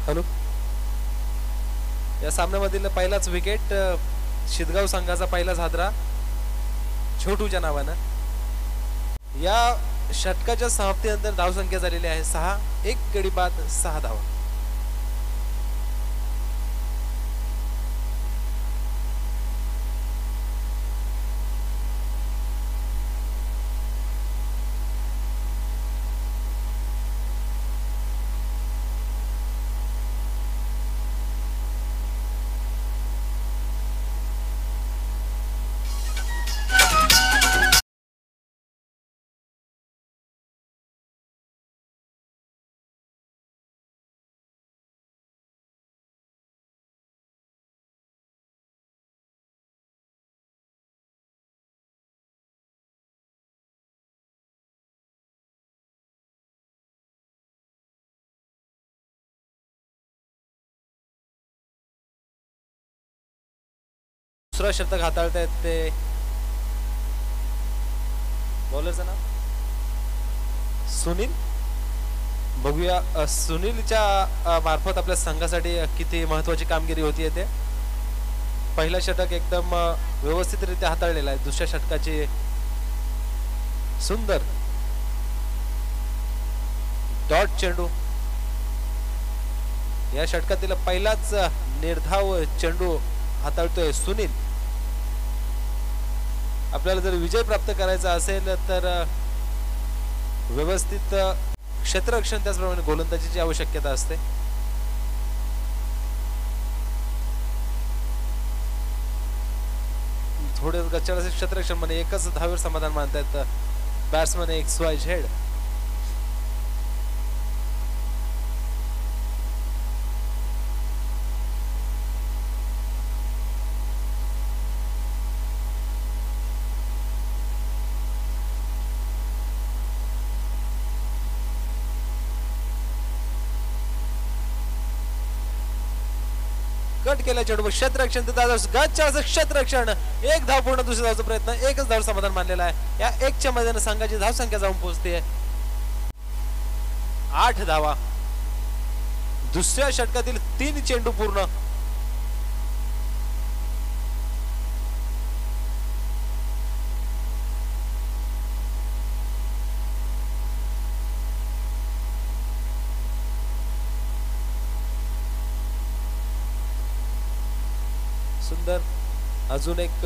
Hello. या सामन्यामधील पहिलाच wicket शिदगाव संघाचा पहिलाच हादरा छोटूच्या नावानं. या षटकाच्या समाप्तीनंतर धावसंख्या झालेली आहे 6. 1 गडी बाद 6 धावा. दुसरा शतक हाताळतायत ते बॉलरचं नाव सुनील. बघूया सुनीलच्या मार्फत आपल्या संघासाठी किती महत्वाची कामगिरी होती. ते पहिला षटक एकदम व्यवस्थितरित्या हाताळलेला आहे. दुसऱ्या षटकाची सुंदर डॉट चेंडू. या षटकातील पहिलाच निर्धाव चेंडू हाताळतोय सुनील. आपल्याला जर विजय प्राप्त करायचा असेल तर व्यवस्थित क्षेत्ररक्षण त्याचप्रमाणे गोलंदाजीची आवश्यकता असते. थोडे गच्चाळ असे क्षेत्ररक्षण मध्ये एकच धावेवर समाधान मानतायत बॅट्समन XYZ. कट केला चेंडू क्षेत्ररक्षण क्षेत्ररक्षण. एक धाव पूर्ण. दुसऱ्या धावचा प्रयत्न. एकच धाव समाधान मानलेला आहे. या 1च्या मदतीने संघाची धावसंख्या जाऊन पोहोचते 8 धावा. दुसऱ्या षटकातील 3 चेंडू पूर्ण. सुंदर अजून एक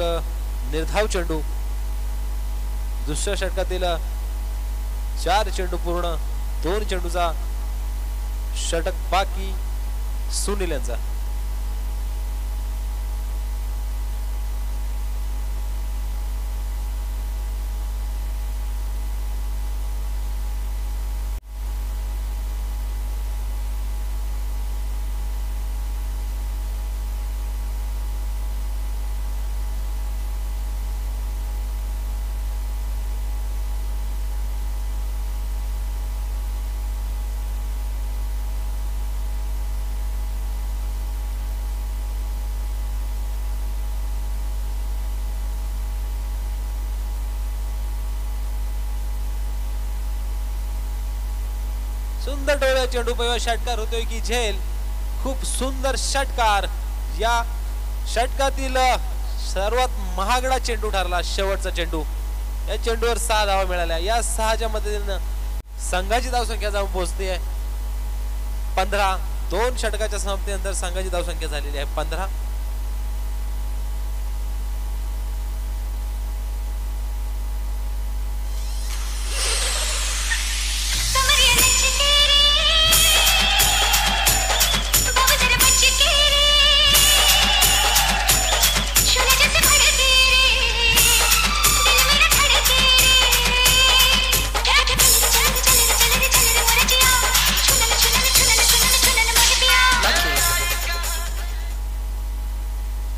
निर्धाव चेंडू. दुसऱ्या षटकातील 4 चेंडू पूर्ण. 2 चेंडूचा षटक बाकी सुनील यांचा. सुंदर डोळ्या चेंडू पहिला षटकार होतोय की झेल. खूप सुंदर षटकार. या षटकातील सर्वात महागडा चेंडू ठरला शेवटचा चेंडू. या चेंडूवर 6 धावा मिळाल्या. या 6च्या मदतीने संघाची धावसंख्या जाऊन पोहोचते 15. 2 षटकाच्या समाप्तीनंतर संघाची धावसंख्या झालेली आहे 15.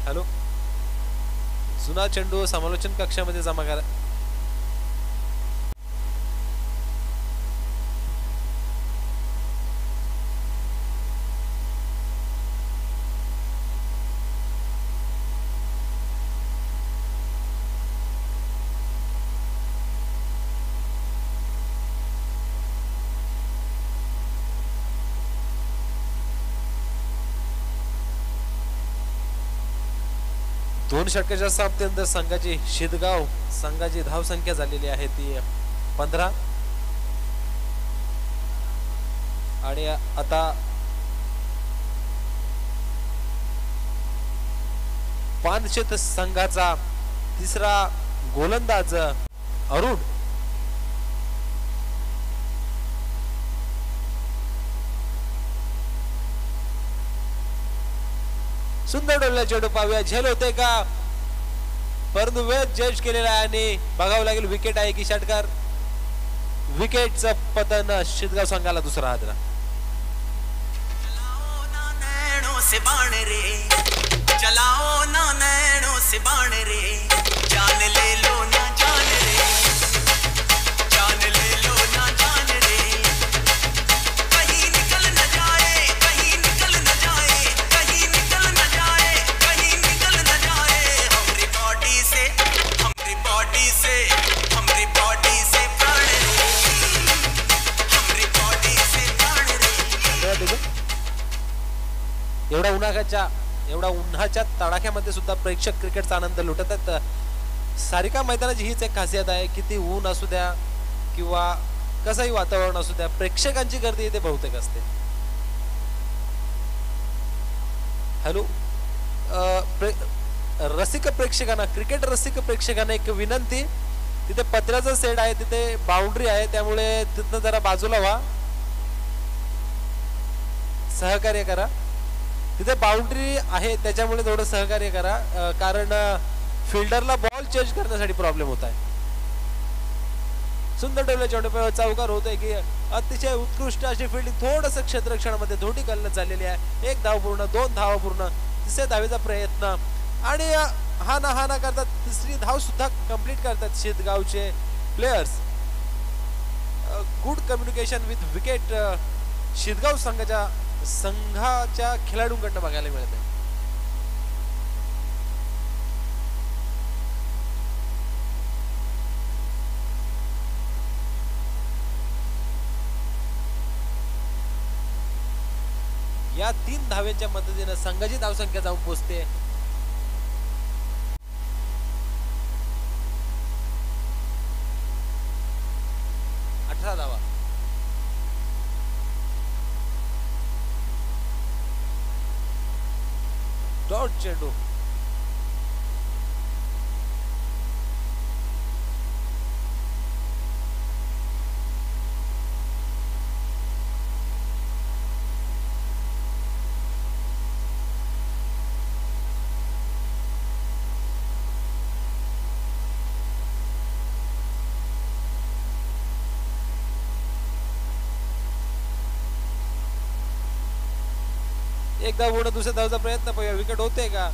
हॅलो. जुना चेंडू समालोचन कक्षामध्ये जमा करा. दोन षटकाच्या सामन्यानंतर संघाची शिदगाव संघाची धावसंख्या झालेली आहे ती 15 आणि आता पानशेत संघाचा तिसरा गोलंदाज अरुण सुंदर डोलला चेंडू पाहूया झेल होते का परंतु वेळ जज केलेला आहे आणि बघावं लागेल विकेट आहे की षटकार विकेटचं पतन शिदगाव संघाला दुसरा हादरा चलाओ ना नैनों से बाण रे जान ले लो ना जान रे जान ले लो ना जान रे कहीं निकल न जाए कहीं निकल न जाए कहीं निकल न जाए कहीं निकल न जाए हमारी बॉडी से प्राण रे हमारी बॉडी से प्राण रे एवढा उन्हाच्या तडाख्यामध्ये सुद्धा प्रेक्षक क्रिकेटचा आनंद लुटत आहेत सारिका मैदानाची हीच एक खासियत आहे किती ऊन असू द्या किंवा कसंही वातावरण असू द्या प्रेक्षकांची गर्दी इथे बहुतेक असते हॅलो रसिक प्रेक्षकांना क्रिकेट रसिक प्रेक्षकांना एक विनंती तिथे पत्र्याचा सेट आहे तिथे बाउंड्री आहे त्यामुळे तिथनं जरा बाजूला व्हा सहकार्य करा तिथे बाउंड्री आहे त्याच्यामुळे थोडं सहकार्य करा कारण फिल्डरला बॉल चेंज करण्यासाठी प्रॉब्लेम होत आहे सुंदर डोले चेंडू चौकार होतोय की अतिशय उत्कृष्ट अशी फिल्डिंग थोडस क्षेत्ररक्षणामध्ये धोटी गल्लत झालेली आहे एक धाव पूर्ण दोन धावा पूर्ण तिसऱ्या धावेचा प्रयत्न आणि हा ना करतात तिसरी धाव सुद्धा कंप्लीट करतात शिदगावचे players good communication with wicket Shidgaon संघाच्या खेळाडूंकडनं बघायला मिळत आहे या 3 धाव्यांच्या मदतीने संघाची धावसंख्या जाऊन पोहोचते 18 धावा डॉट चेंडू एकदा पूर्ण दुसऱ्या धावचा प्रयत्न पाहूया विकेट होते का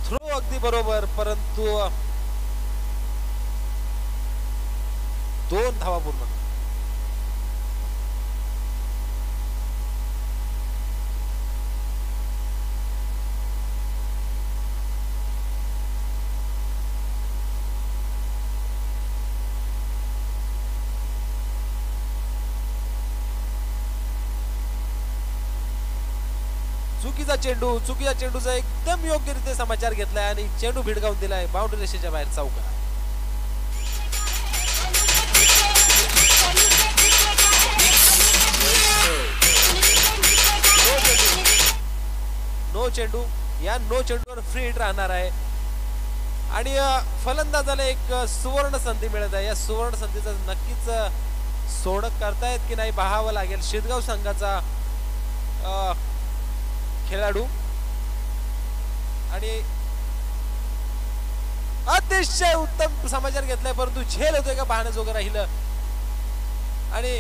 थ्रो अगदी बरोबर परंतु 2 धावा पूर्ण चुकीच्या चेंडूचा एकदम योग्यरीत्या समाचार घेतलाय आणि चेंडू भिडकावून दिलाय बाउंड्री रेषेच्या बाहेर चौकार नो चेंडू या नो चेंडूवर फ्री हिट राहणार आहे आणि फलंदाजाला एक सुवर्ण संधी मिळत आहे या सुवर्ण संधीचं नक्कीच सोडत करतायत की नाही पाहावं लागेल शिदगाव संघाचा खेळाडू आणि अतिशय उत्तम समाचार घेतलाय परंतु झेल होतोय का पाहण्याजोगं राहिलं आणि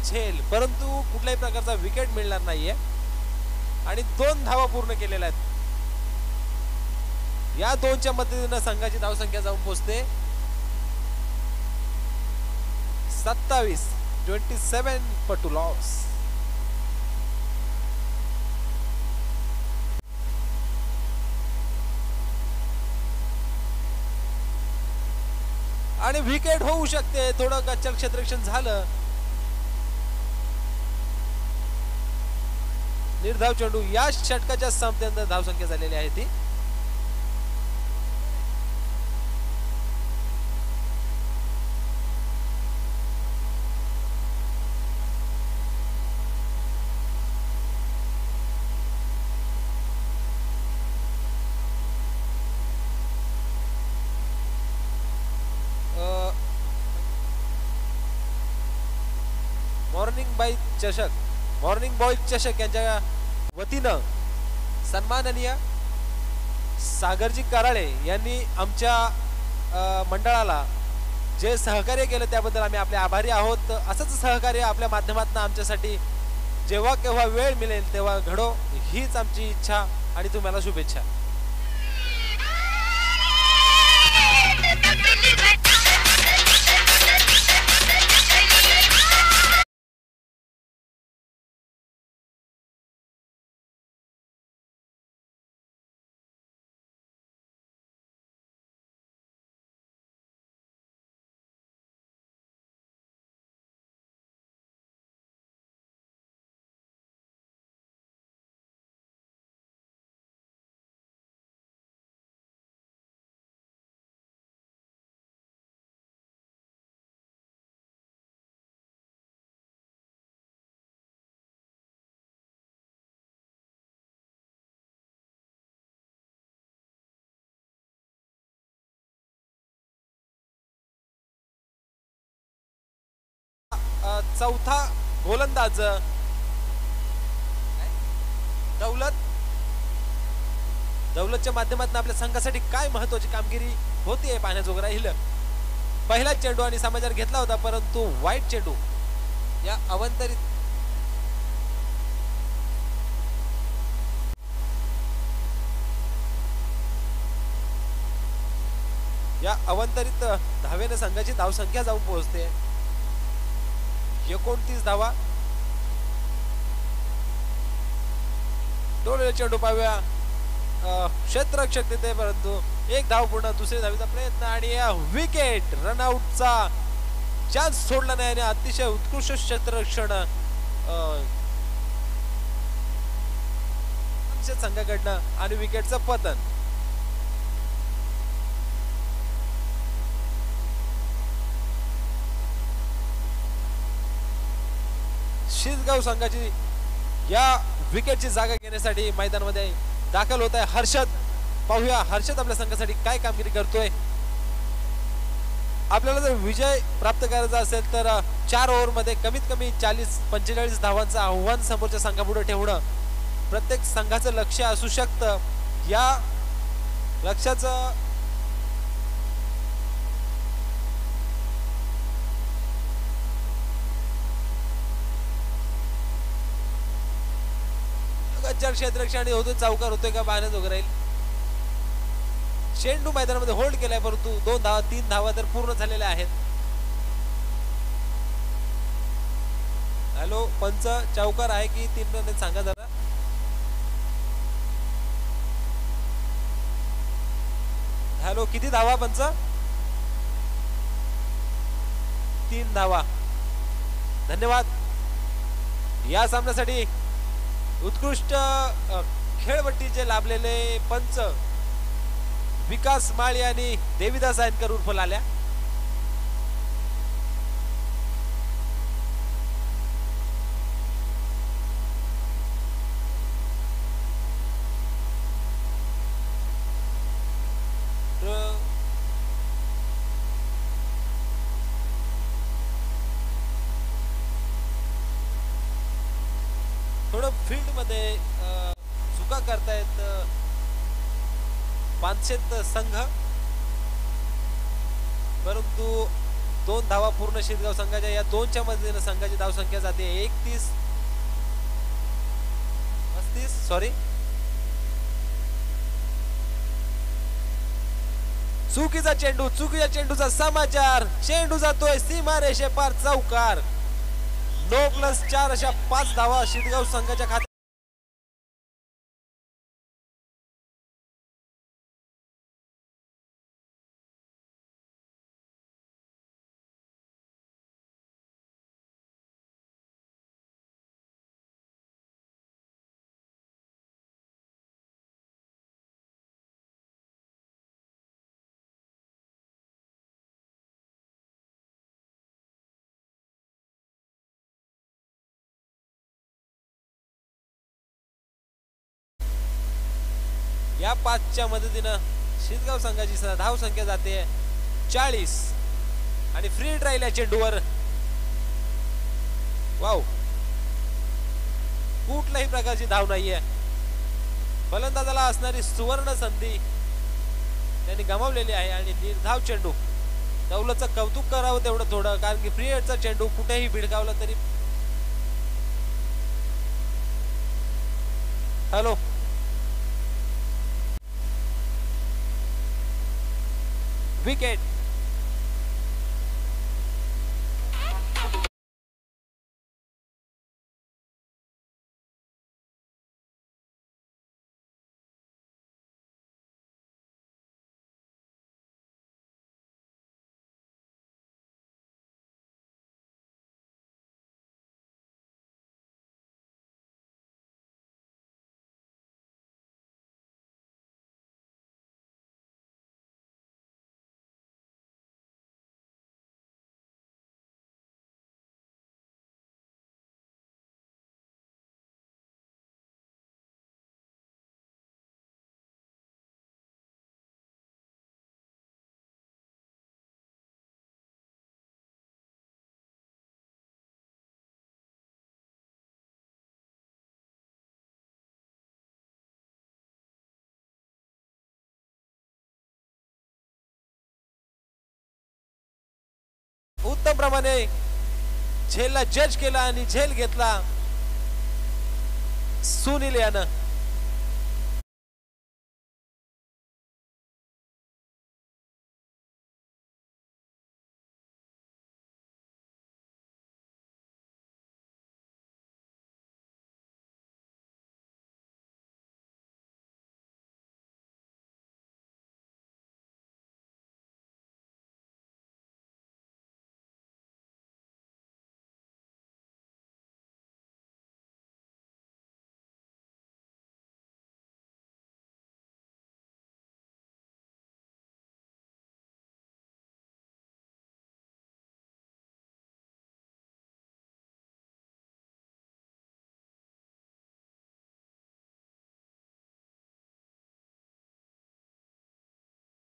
झेल परंतु कुठल्याही प्रकारचा विकेट मिळणार नाहीये आणि 2 धावा पूर्ण केलेल्या आहेत या 2च्या मदतीने संघाची धावसंख्या जाऊन पोहोचते 27 पटू लॉस आणि विकेट होऊ शकते थोडं गच्चल क्षेत्ररक्षण झालं निर्धाव चेंडू या षटकाच्या संपत्यानंतर धावसंख्या झालेली आहे ती मॉर्निंग बॉय चषक यांच्या वतीनं सन्माननीय सागरजी कराळे यांनी आमच्या मंडळाला जे सहकार्य केलं त्याबद्दल आम्ही आपले आभारी आहोत. असंच सहकार्य आपल्या माध्यमातून आमच्यासाठी जेव्हा केव्हा वेळ मिळेल तेव्हा घडो हीच आमची इच्छा आणि तुम्हाला शुभेच्छा. चौथा गोलंदाज दौलतच्या माध्यमातून आपल्या संघासाठी काय महत्वाची कामगिरी होतीये पाहण्याजोग राहील. पहिला चेंडू आणि समाचार घेतला होता परंतु वाईट चेंडू या अवंतरित धावेने संघाची धावसंख्या जाऊन पोहोचते 29 धावा. डोळे चेंडू पाहूया क्षेत्ररक्षक तिथे परंतु एक धाव पूर्ण दुसऱ्या धावीचा प्रयत्न आणि विकेट रनआउटचा चान्स सोडला नाही आणि अतिशय उत्कृष्ट क्षेत्ररक्षण संघाकडनं आणि विकेटचं पतन. शिरगाव संघाची या विकेटची जागा घेण्यासाठी मैदानामध्ये दाखल होत आहे हर्षद. पाहूया हर्षद आपल्या संघासाठी काय कामगिरी करतोय. आपल्याला जर विजय प्राप्त करायचा असेल तर 4 ओव्हर मध्ये कमीत कमी 40-45 धावांचं आव्हान समोरच्या संघापुढे ठेवणं प्रत्येक संघाचं लक्ष असू शकतं. या लक्ष्याचं क्षेत्ररक्षण होतो चौकार होतोय का पाहण्याजोग राहील. चेंडू मैदानामध्ये होल्ड केलाय परंतु 3 धावा तर पूर्ण झालेल्या आहेत. हॅलो पंच चौकार आहे की 3 रन सांगा जरा. हॅलो किती धावा पंच. 3 धावा. धन्यवाद. या सामन्यासाठी उत्कृष्ट खेळपट्टीचे लाभलेले पंच विकास माळी आणि देवीदास आयनकर उर्फ लाल्या. थोडं फील्ड मध्ये चुका करतायत पानशेत संघ परंतु 2 धावा पूर्ण शिरगाव संघाच्या. या 2च्या मदतीने संघाची धावसंख्या जाते 35 सॉरी चुकीचा चेंडू. चुकीच्या चेंडूचा समाचार. चेंडू जातोय सीमारेषे पार चौकार. 9+4 अशा 5 धावा शिरगाव संघाच्या खात्यात. या 5च्या मदतीनं शिरगाव संघाची धाव संख्या जाते 40 आणि फ्री राहिल्या चेंडूवर. वाव कुठल्याही प्रकारची धाव नाहीये. फलंदाजाला असणारी सुवर्ण संधी त्यांनी गमावलेली आहे आणि निर्धाव चेंडू. दौलतचं कौतुक करावं तेवढं थोडं, कारण की फ्री हिटचा चेंडू कुठेही भिडकावला तरी. Hello, wicket. उत्तम प्रमाणे झेलला जज केला आणि झेल घेतला सुनील यानं.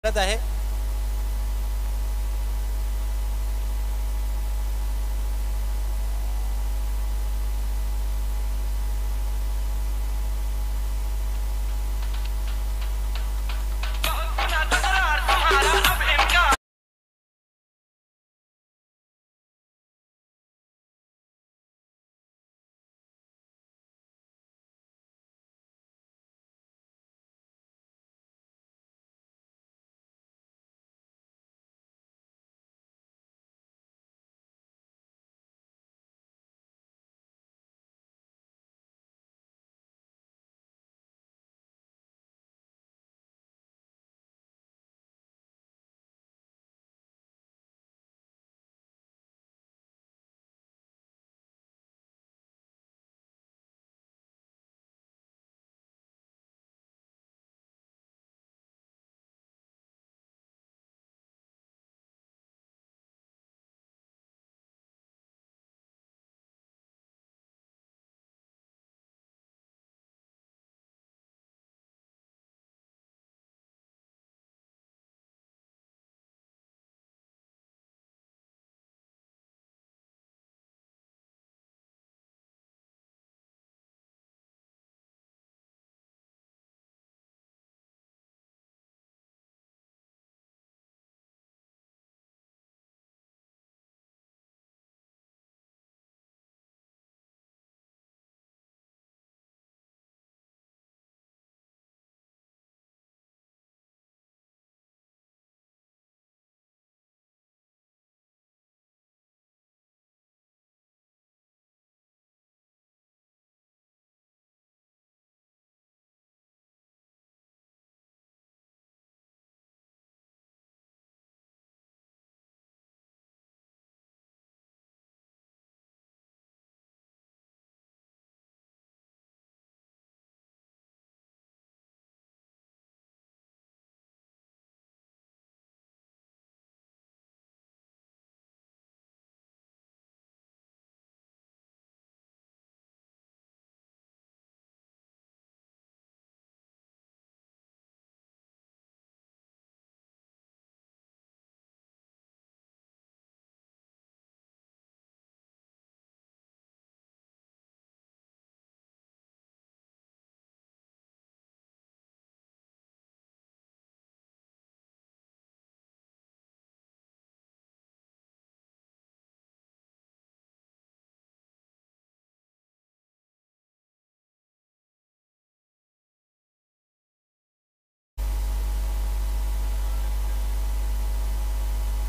आहे.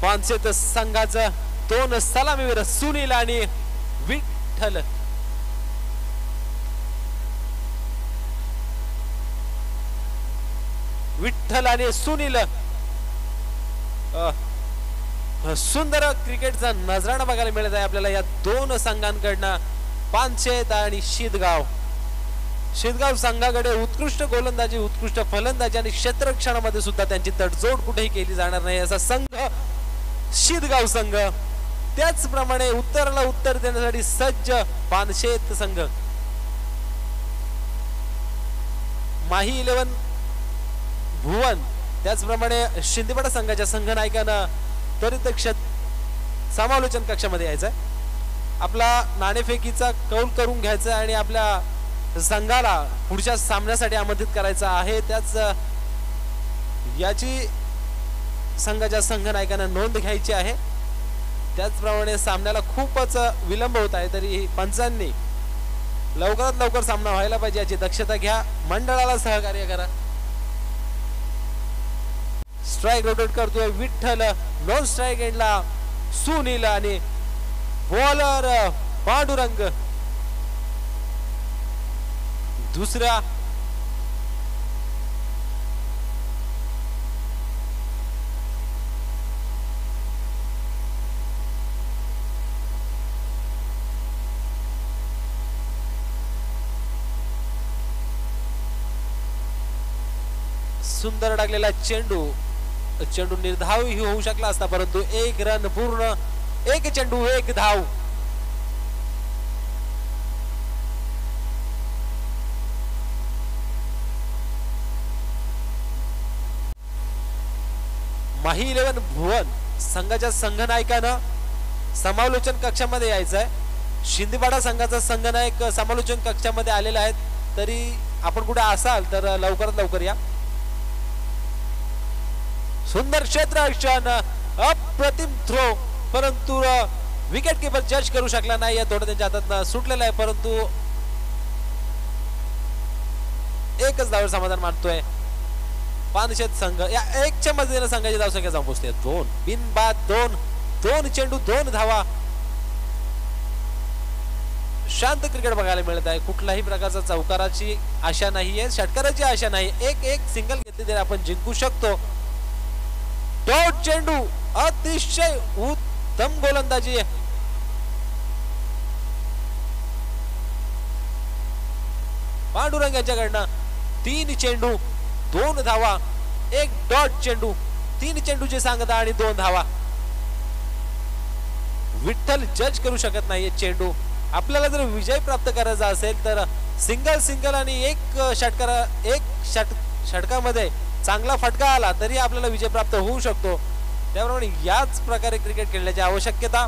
पानशेत संघाचं दोन सलामीवीर सुनील आणि विठ्ठल. विठ्ठल आणि सुनील सुंदर क्रिकेटचा नजराणा बघायला मिळत आहे आपल्याला या दोन संघांकडनं. पानशेत आणि शीतगाव. शीतगाव संघाकडे उत्कृष्ट गोलंदाजी, उत्कृष्ट फलंदाजी आणि क्षेत्ररक्षणामध्ये सुद्धा त्यांची तडजोड कुठेही केली जाणार नाही असा संघ शीतगाव संघ. त्याचप्रमाणे उत्तराला उत्तर देण्यासाठी सज्ज पानशेत संघ. माही 11 भुवन त्याचप्रमाणे शिंदेपाडा संघाच्या संघनायकांना त्वरित समालोचन कक्षामध्ये यायचंय. आपला नाणेफेकीचा कौल करून घ्यायचा आणि आपल्या संघाला पुढच्या सामन्यासाठी आमंत्रित करायचं आहे. त्याच याची संघाच्या संघनायकांना नोंद घ्यायची आहे. त्याचप्रमाणे सामन्याला खूपच विलंब होत आहे तरी पंचांनी लवकरात लवकर सामना व्हायला पाहिजे याची दक्षता घ्या. मंडळाला सहकार्य करा. स्ट्राइक रोटेट करतोय विठ्ठल. नॉन स्ट्राइक एंडला सुनील आणि बॉलर पांडुरंग. दुसरा सुंदर टाकलेला चेंडू. चेंडू निर्धावही होऊ शकला असता परंतु एक रन पूर्ण. एक चेंडू एक धाव. माही 11 भुवन संघाच्या संघनायकानं समालोचन कक्षामध्ये यायचंय. शिंदेपाडा संघाचा संघनायक समालोचन कक्षामध्ये आलेला आहे. तरी आपण कुठे असाल तर लवकरात लवकर या. सुंदर क्षेत्ररक्षण. अप्रतिम थ्रो परंतु विकेट कीपर जज करू शकला नाही. या थोडं त्यांच्या हातात सुटलेला आहे परंतु एकच धाव समाधान मानतोय पानशेत संघ. या एकच्या मदतीने संघाची धावसंख्या जाऊन पोहोचते 2 बिनबाद 2 चेंडू 2 धावा. शांत क्रिकेट बघायला मिळत आहे. कुठल्याही प्रकारचा चौकाराची आशा नाहीये, षटकाराची आशा नाही. एक सिंगल घेतली तरी आपण जिंकू शकतो. डॉट चेंडू. अतिशय उत्तम गोलंदाजी. पांडुरंग यांच्याकडनं 3 चेंडू 2 धावा. एक डॉट चेंडू 3 चेंडूची सांगता आणि 2 धावा. विठ्ठल जज करू शकत नाहीये चेंडू. आपल्याला जर विजय प्राप्त करायचा असेल तर सिंगल आणि एक षटकामध्ये चांगला फटका आला तरी आपल्याला विजय प्राप्त होऊ शकतो. त्याप्रमाणे याच प्रकारे क्रिकेट खेळण्याची आवश्यकता.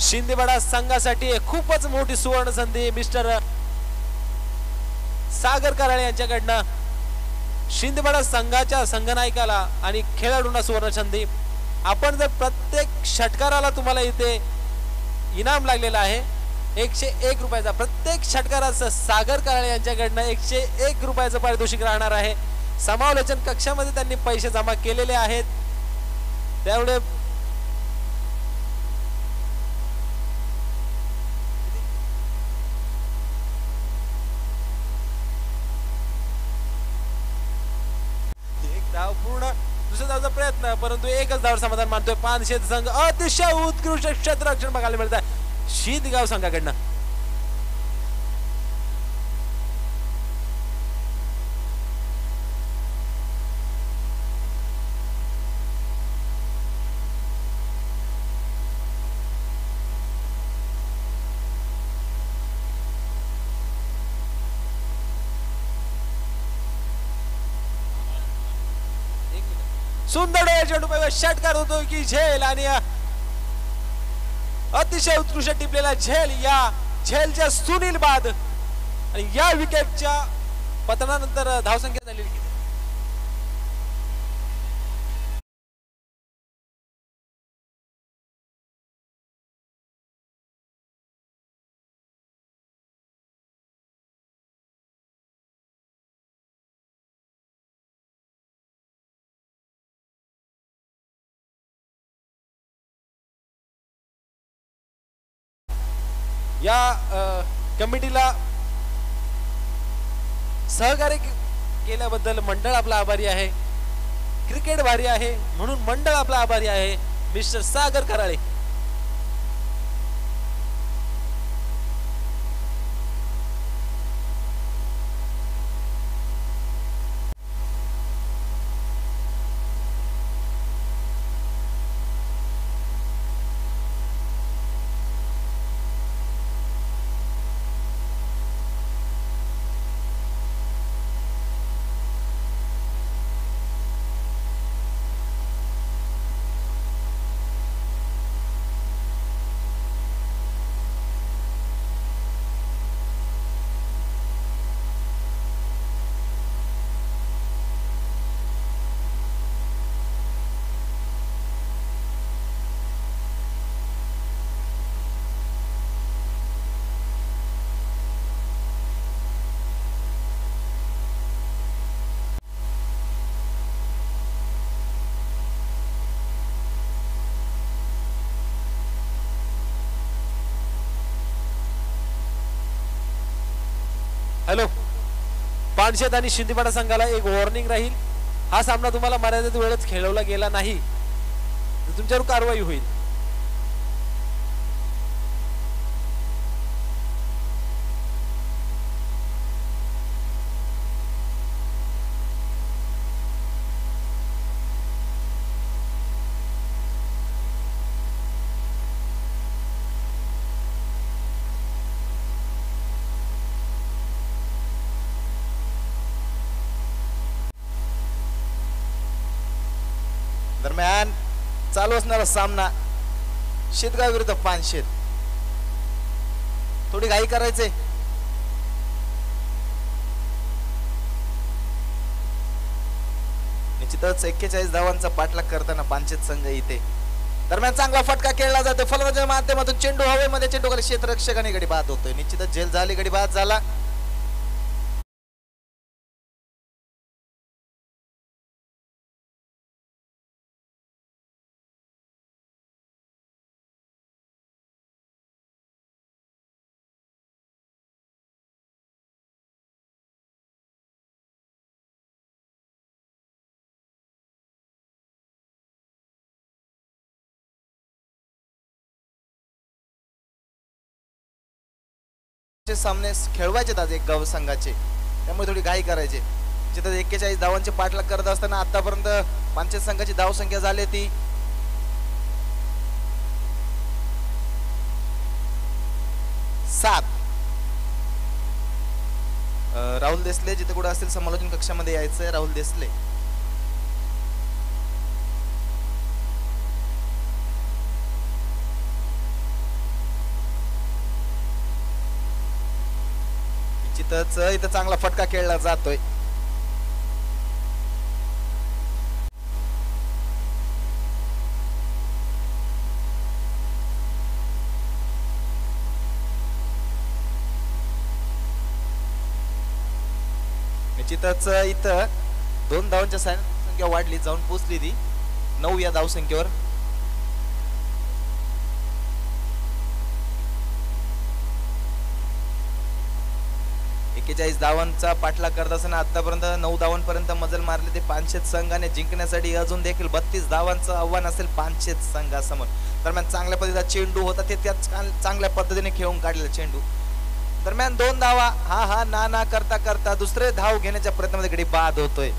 शिंदेपाडा संघासाठी खूपच मोठी सुवर्ण संधी मिस्टर सागर कराळे यांच्याकडनं. शिंदेपाडा संघाच्या संघनायकाला आणि खेळाडूंना सुवर्ण संधी. आपण जर प्रत्येक षटकाराला तुम्हाला इथे इनाम लागलेला आहे 101 रुपयाचा. प्रत्येक षटकाराचं सागर कराळे यांच्याकडनं 101 रुपयाचं पारितोषिक राहणार आहे. समालोचन कक्षामध्ये त्यांनी पैसे जमा केलेले आहेत. त्यामुळे पूर्ण दुसऱ्या धावचा प्रयत्न परंतु एकच धाव समाधान मानतोय पानशेत संघ. अतिशय उत्कृष्ट क्षेत्ररक्षण बघायला मिळत आहे शीतगाव संघाकडनं. सुंदर चेंडू षटकार होतो की झेल आणि अतिशय उत्कृष्ट टिपलेला झेल. या झेलच्या सुनील बाद आणि या विकेटच्या पतनानंतर धावसंख्या झालेली या कमिटीला सहकार्य केल्याबद्दल मंडळ आपला आभारी आहे. क्रिकेट भारी आहे म्हणून मंडळ आपला आभारी आहे. मिस्टर सागर कराळे. हॅलो, पानशेत आणि शिंदेपाडा संघाला एक वॉर्निंग राहील. हा सामना तुम्हाला मर्यादित वेळेत खेळवला गेला नाही तर तुमच्यावर कारवाई होईल. दरम्यान चालू असणारा सामना शेतगाव विरुद्ध पानशेत. थोडी घाई करायचे. निश्चितच 41 धावांचा पाठलाग करताना पानशेत संघ इथे. दरम्यान चांगला फटका खेळला जातो फलंदाजाच्या माध्यमातून. चेंडू हवेमध्ये, चेंडू खाली क्षेत्ररक्षक आणि गडी बाद होतोय. निश्चितच झेल झाली, गडी बाद झाला. सामने खेळवायचे आज एक गाव संघाचे, त्यामुळे थोडी घाई करायची. जिथं 41 धावांचे पाठलाग करत असताना आतापर्यंत पानशेत संघाची धाव संख्या झाली ती 7. राहुल देसले जिथे कुठे असतील समालोचन कक्षामध्ये यायचंय. राहुल देसले. इथं चांगला फटका खेळला जातोय. निश्चितच इथं 2 धावांच्या संख्या वाढली, जाऊन पोचली ती 9 या धावसंख्येवर. धावांचा पाठलाग करत असताना आतापर्यंत 9 धावांपर्यंत मजल मारले ते पानशेत संघाने. जिंकण्यासाठी अजून देखील 32 धावांचं आव्हान असेल पानशेत संघासमोर. दरम्यान चांगल्या पद्धतीचा चेंडू होता, ते त्याच चांगल्या पद्धतीने खेळून काढलेला चेंडू. दरम्यान 2 धावा. हा ना करता करता दुसरे धाव घेण्याच्या प्रयत्नामध्ये गडी बाद होतोय.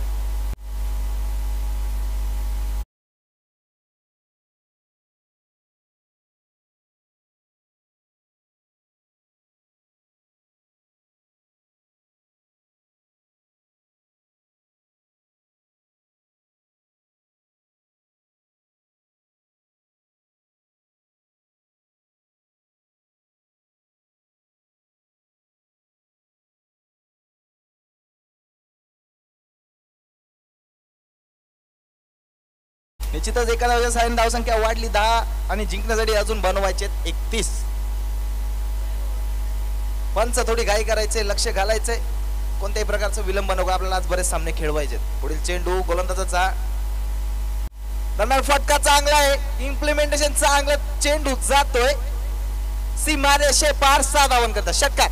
निश्चितच एका धावच्या धावसंख्या वाढली 10 आणि जिंकण्यासाठी अजून बनवायचे 31. पंच थोडी घाई करायचे, लक्ष घालायचंय, कोणत्याही प्रकारचं विलंब नको. आपल्याला आज बरेच सामने खेळवायचे. पुढील चेंडू गोलंदाजाचा. दरम्यान फटका चांगला आहे, इम्प्लिमेंटेशन चांगलं, चेंडू जातोय. सीमारेषे पार 6 धावन करतात. षटकार.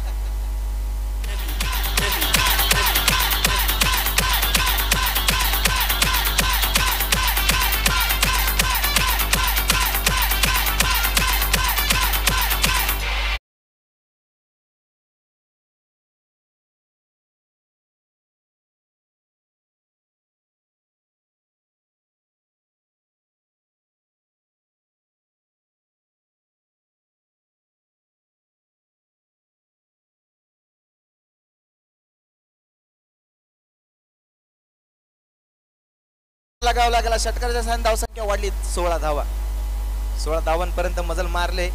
लगाव लागला. षटकाराच्या साहाय्याने धावसंख्या वाढली 16 धावा. 16 धावांपर्यंत मजल मारले.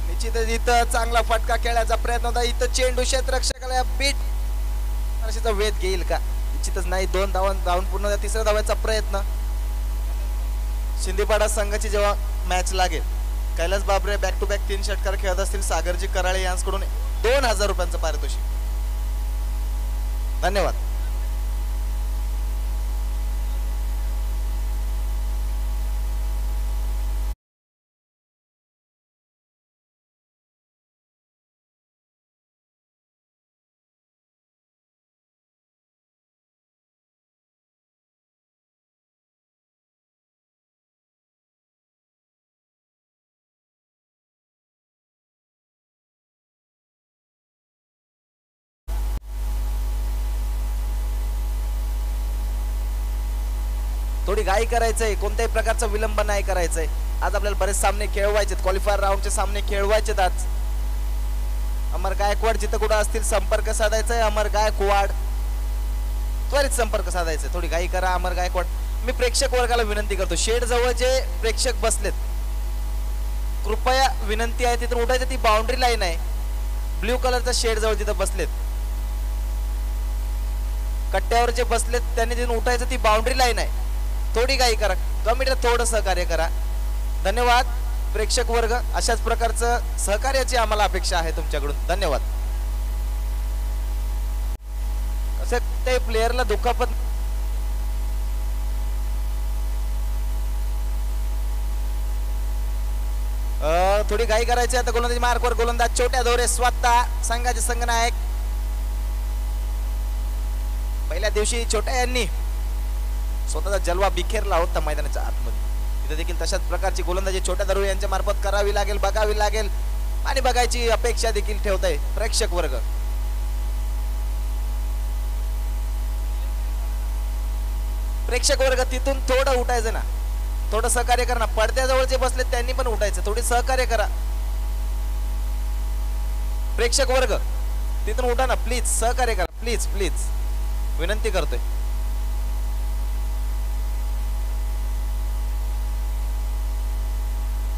निश्चितच इथं चांगला फटका खेळण्याचा प्रयत्न होता. इथं चेंडू क्षेत्ररक्षकाला बीट वेध घेईल का? निश्चितच नाही. 2 धावून पूर्ण. तिसऱ्या धावांचा प्रयत्न. शिंदेपाडा संघाची जेव्हा मॅच लागेल, कैलास बाबरे बॅक टू बॅक 3 षटकार खेळत असतील, सागरजी कराळे यांच्याकडून 2000 रुपयांचं पारितोषिक. धन्यवाद. थोडी घाई करायचंय. कोणत्याही प्रकारचा विलंब नाही करायचंय. आज आपल्याला बरेच सामने खेळवायचे, क्वालिफायर राऊंडचे सामने खेळवायचे आज. अमर गायकवाड जिथं कुठं असतील संपर्क साधायचा आहे. अमर गायकवाड त्वरित संपर्क साधायचा. थोडी घाई करा अमर गायकवाड. मी प्रेक्षक वर्गाला विनंती करतो, शेड जवळ जे प्रेक्षक बसलेत, कृपया विनंती आहे तिथून उठायचं. ती बाउंड्री लाईन आहे, ब्ल्यू कलरचा शेड जवळ तिथं बसलेत, कट्ट्यावर जे बसलेत त्यांनी तिथून उठायचं. ती बाउंड्री लाईन आहे. थोडी घाई करा. कमिटीला थोडं सहकार्य करा. धन्यवाद प्रेक्षक वर्ग. अशाच प्रकारचं सहकार्याची आम्हाला अपेक्षा आहे तुमच्याकडून. धन्यवाद. असे ते प्लेयरला दुखापत थोडी घाई करायची. आता गोलंदाजी मार्कवर गोलंदाज छोट्या दोरे स्वतः संघाचे संघनायक. पहिल्या दिवशी छोट्या यांनी स्वतःचा जलवा बिखेरला होता मैदानाच्या आतमध्ये. तिथे देखील तशाच प्रकारची गोलंदाजी छोट्या दरू यांच्या मार्फत करावी लागेल, बघावी लागेल आणि बघायची अपेक्षा देखील ठेवताय प्रेक्षक वर्ग. प्रेक्षक वर्ग तिथून थोडं उठायचं ना, थोडं सहकार्य करा ना. पडद्याजवळ जे बसले त्यांनी पण उठायचं. थोडी सहकार्य करा प्रेक्षक वर्ग. तिथून उठा ना प्लीज. सहकार्य करा प्लीज प्लीज, विनंती करतोय.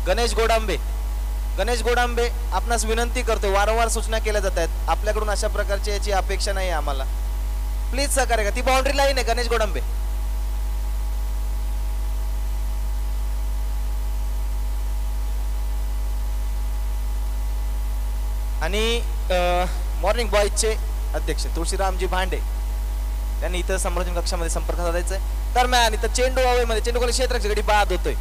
गणेश गोडांबे आपणास विनंती करतोय. वारंवार सूचना केल्या जात आहेत. आपल्याकडून अशा प्रकारची याची अपेक्षा नाही आम्हाला. प्लीज सहकार्य करा. ती बाउंड्री लाईन आहे गणेश गोडांबे. आणि मॉर्निंग बॉयजचे अध्यक्ष तुळशीरामजी भांडे त्यांनी इथं संभाषण कक्षामध्ये संपर्क साधायचा आहे. दरम्यान इथं चेंडू हवेमध्ये, चेंडू गोल क्षेत्राची गडी बाद होतोय.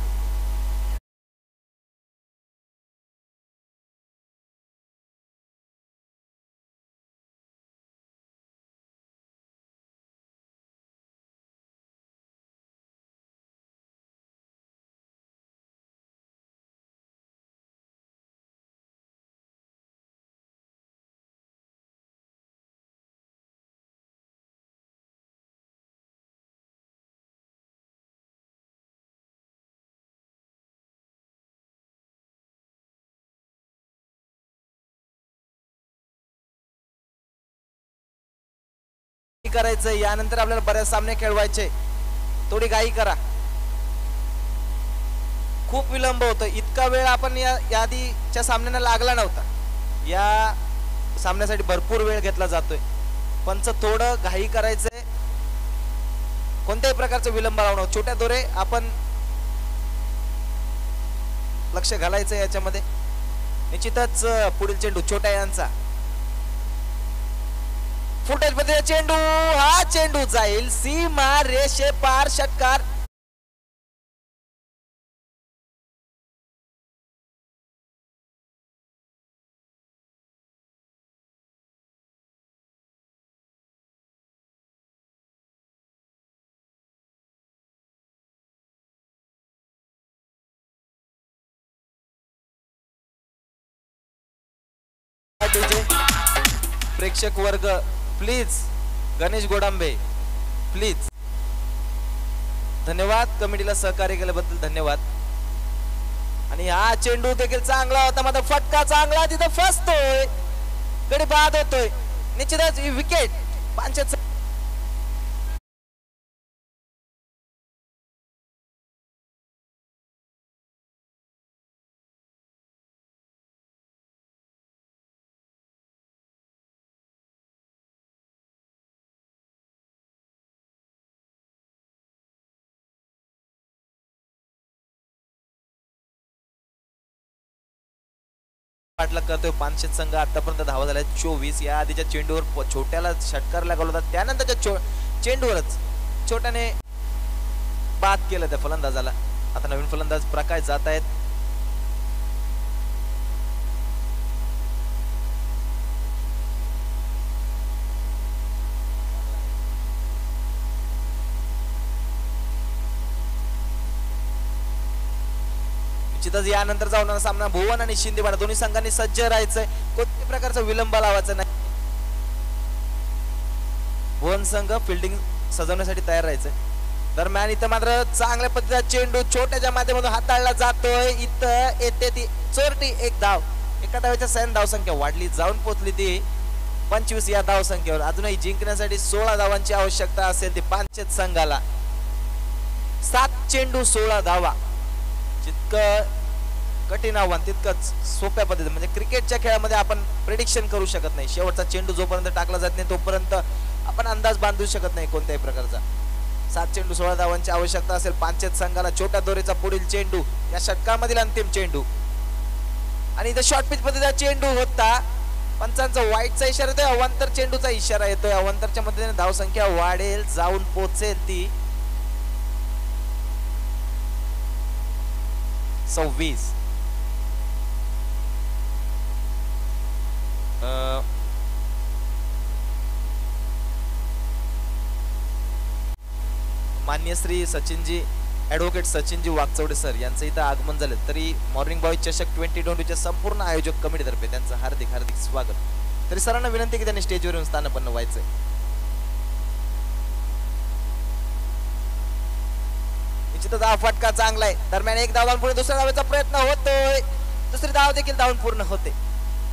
करायचं, यानंतर आपल्याला बऱ्याच सामने खेळवायचे, थोडी घाई करा. खूप विलंब होतो. इतका वेळ आपण या आधीच्या सामन्यांना लागला नव्हता. या सामन्यासाठी भरपूर वेळ घेतला जातोय. पंच थोडं घाई करायचंय, कोणत्याही प्रकारचा विलंब लावणं. छोट्या दोरे आपण लक्ष घालायचं याच्यामध्ये. निश्चितच पुढील चेंडू छोट्या यांचा फुटेज मध्ये चेंडू, हा चेंडू जाईल सीमा रेषे पार. षटकार. प्रेक्षक वर्ग प्लीज, गणेश गोडांबे प्लीज. धन्यवाद, कमिटीला सहकार्य केल्याबद्दल धन्यवाद. आणि हा चेंडू देखील चांगला होता, मात्र फटका चांगला तिथं फसतोय, गडी बाद होतोय. निश्चितच विकेट. पांचट पाठलाग करतोय. पानशेत संघ आतापर्यंत धावा झाल्या 24. या आधीच्या चेंडूवर छोट्याला षटकार लागला होता, त्यानंतरच्या चेंडूवरच छोट्याने बाद केलं त्या फलंदाजाला. आता नवीन फलंदाज प्रकाश जात आहेत. निश्चितच यानंतर जाऊन सामना भुवन आणि शिंदेवाडा दोन्ही संघांनी सज्ज राहायचंय. कोणत्याही प्रकारचा विलंब लावायचा नाही. भुवन संघ फिल्डिंग सजवण्यासाठी तयार राहायचंय. दरम्यान इथं मात्र चांगल्या पद्धतीचा चेंडू छोट्याच्या माध्यमातून हाताळला जातोय. इथं येते ती चोरटी. एक धाव. एका धावेच्या सैन धावसंख्या वाढली, जाऊन पोहोचली ती 25 या धावसंख्येवर. अजूनही जिंकण्यासाठी 16 धावांची आवश्यकता असेल ती पांचेत संघाला. 7 चेंडू 16 धावा. जितकं कठीण आव्हान तितकंच सोप्या पद्धतीने, म्हणजे क्रिकेटच्या खेळामध्ये आपण प्रेडिक्शन करू शकत नाही. शेवटचा चेंडू जोपर्यंत टाकला जात नाही तोपर्यंत आपण अंदाज बांधू शकत नाही कोणत्याही प्रकारचा. 7 चेंडू 16 धावांची आवश्यकता असेल पांचेत संघाला. छोट्या दोरीचा पुढील चेंडू, या षटकामधील अंतिम चेंडू. आणि इथं शॉर्ट पिच पद्धतीचा चेंडू होता. पंचांचा वाईटचा इशारा येतोय, अवांतर चेंडूचा इशारा येतोय. अवांतरच्या मदतीने धावसंख्या वाढेल, जाऊन पोहोचेल ती 26. मान्य श्री सचिनजी, ॲडव्होकेट सचिनजी वागचौडे सर यांचं इथं आगमन झालं. तरी मॉर्निंग बॉय चषक 2022च्या संपूर्ण आयोजक कमिटीतर्फे त्यांचं हार्दिक हार्दिक स्वागत. तरी सरांना विनंती की त्यांनी स्टेजवर येऊन स्थानपन्न व्हायचंय. निश्चितच हा फटका चांगला आहे. दरम्यान एक धाव धावून पुढे दुसऱ्या धावेचा प्रयत्न होतोय. दुसरी धाव देखील धावून पूर्ण होते.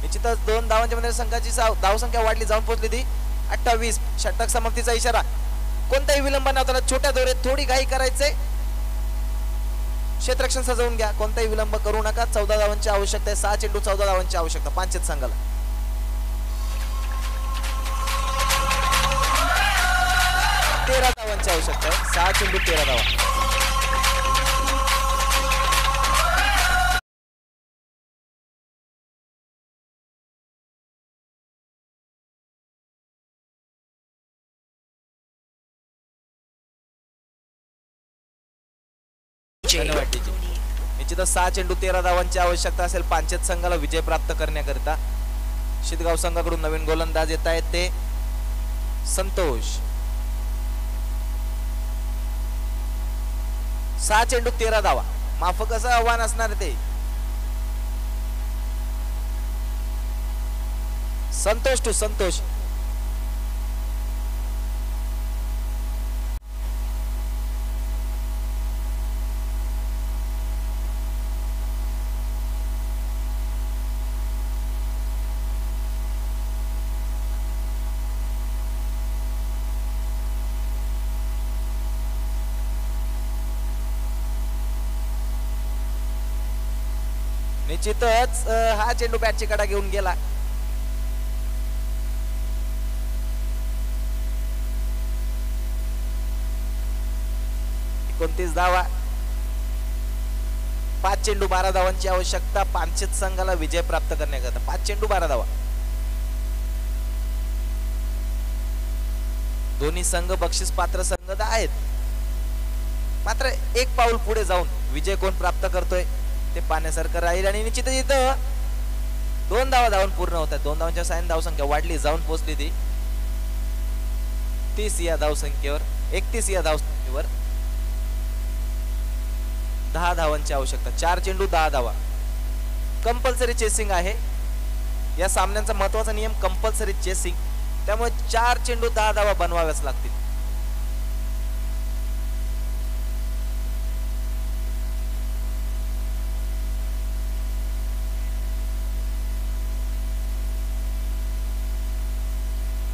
निश्चितच 2 धावांच्या मध्ये संघाची धावसंख्या वाढली, जाऊन पोहोचली ती 28. षटक समाप्तीचा इशारा. कोणताही विलंब नव्हता. छोट्या दोऱ्यात थोडी घाई करायचे, क्षेत्ररक्षण सजवून घ्या, कोणताही विलंब करू नका. 14 धावांची आवश्यकता आहे. 6 चेंडू 14 धावांची आवश्यकता पांचेत संघाला. 13 धावांची आवश्यकता आहे. 6 चेंडू 13 धावा. निश्चितच 6 चेंडू 13 धावांची आवश्यकता असेल पांचेत संघाला विजय प्राप्त करण्याकरिता. शिदगाव संघाकडून नवीन गोलंदाज येत आहेत ते संतोष. 6 चेंडू 13 धावा. माफक असं आव्हान असणार ते. संतोष टू संतोष. निश्चितच हा चेंडू बॅटची कडा घेऊन गेला. कोणतीच धावा. 5 चेंडू 12 धावांची आवश्यकता पानशेत संघाला विजय प्राप्त करण्याकरता. 5 चेंडू 12 धावा. दोन्ही संघ बक्षीस पात्र संघ आहेत, मात्र एक पाऊल पुढे जाऊन विजय कोण प्राप्त करतोय ते पाहण्यासारखं राहील. आणि निश्चितच इथं 2 धावा धावून पूर्ण होत आहेत. 2 धावांच्या साइन धावसंख्या वाढली, जाऊन पोहोचली ती 30 या धावसंख्येवर. 31 या धावसंख्येवर 10 धावांची आवश्यकता. 4 चेंडू 10 धावा. कंपल्सरी चेसिंग आहे या सामन्यांचा महत्वाचा नियम, कंपल्सरी चेसिंग. त्यामुळे 4 चेंडू 10 धावा बनवाव्याच लागतील.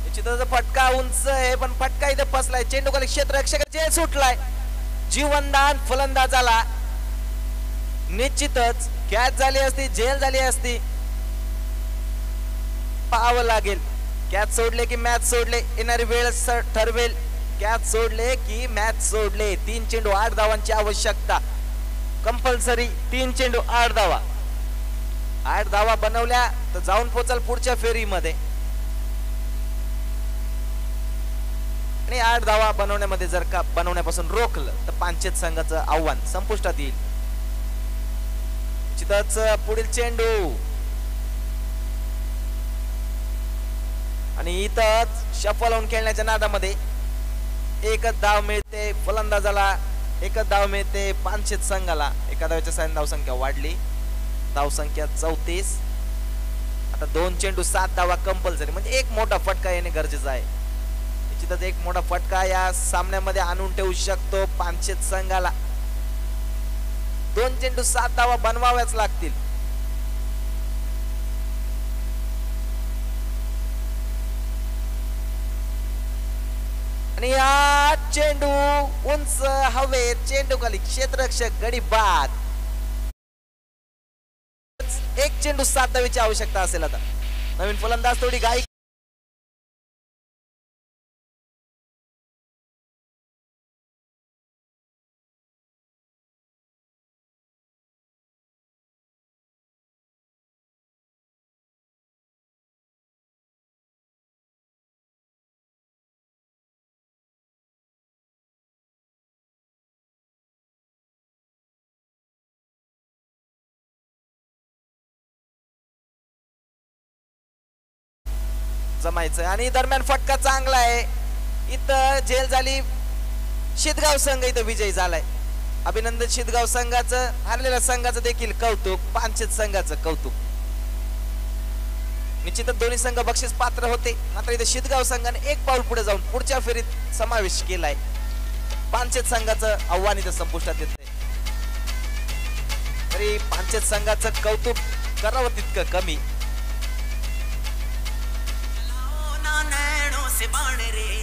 निश्चितच फटका उंच आहे, पण फटका इथे फसलाय. चेंडू खाली क्षेत्ररक्षक जे सुटलाय. जीवनदान फलंदाजाला. निश्चितच कॅच झाली असती, झेल झाली असती. पाहावं लागेल. कॅच सोडले की मॅच सोडले, येणारी वेळ ठरवेल. कॅच सोडले की मॅच सोडले. 3 चेंडू 8 धावांची आवश्यकता. कंपल्सरी 3 चेंडू 8 धावा. 8 धावा बनवल्या तर जाऊन पोचाल पुढच्या फेरीमध्ये. आणि 8 धावा बनवण्यामध्ये जर का बनवण्यापासून रोखलं तर पानशेत संघाचं आव्हान संपुष्टात येईल. निश्चितच पुढील चेंडू आणि इथंच शफल होऊन खेळण्याच्या नादामध्ये एकच धाव मिळते फलंदाजाला. एकच धाव मिळते पानशेत संघाला. एका धावेच्या साइन धावसंख्या वाढली. धावसंख्या 34. आता 2 चेंडू 7 धावा कंपल्सरी. म्हणजे एक मोठा फटका येणे गरजेचं आहे. निश्चितच एक मोठा फटका या सामन्यामध्ये आणून ठेवू शकतो पानशेत संघाला. 2 चेंडू 7 धावा बनवाव्याच लागतील. आणि हा चेंडू उंच हवेत. चेंडू खाली क्षेत्ररक्षक गडी बाद. 1 चेंडू 7 धावेची आवश्यकता असेल. आता नवीन फलंदाज थोडी घाई. जमायचं. आणि दरम्यान फटका चांगला आहे. इथं झेल झाली. शिदगाव संघ इथं विजयी झालाय. अभिनंदन शिदगाव संघाचं. हरलेल्या संघाचं देखील कौतुक. पानशेत संघाचं कौतुक. निश्चितच दोन्ही संघ बक्षीस पात्र होते, मात्र इथे शिदगाव संघाने एक पाऊल पुढे जाऊन पुढच्या फेरीत समावेश केलाय. पानशेत संघाचं आव्हान इथं संपुष्टात येते. तरी पानशेत संघाचं कौतुक करावं तितकं कमी. से बाण रे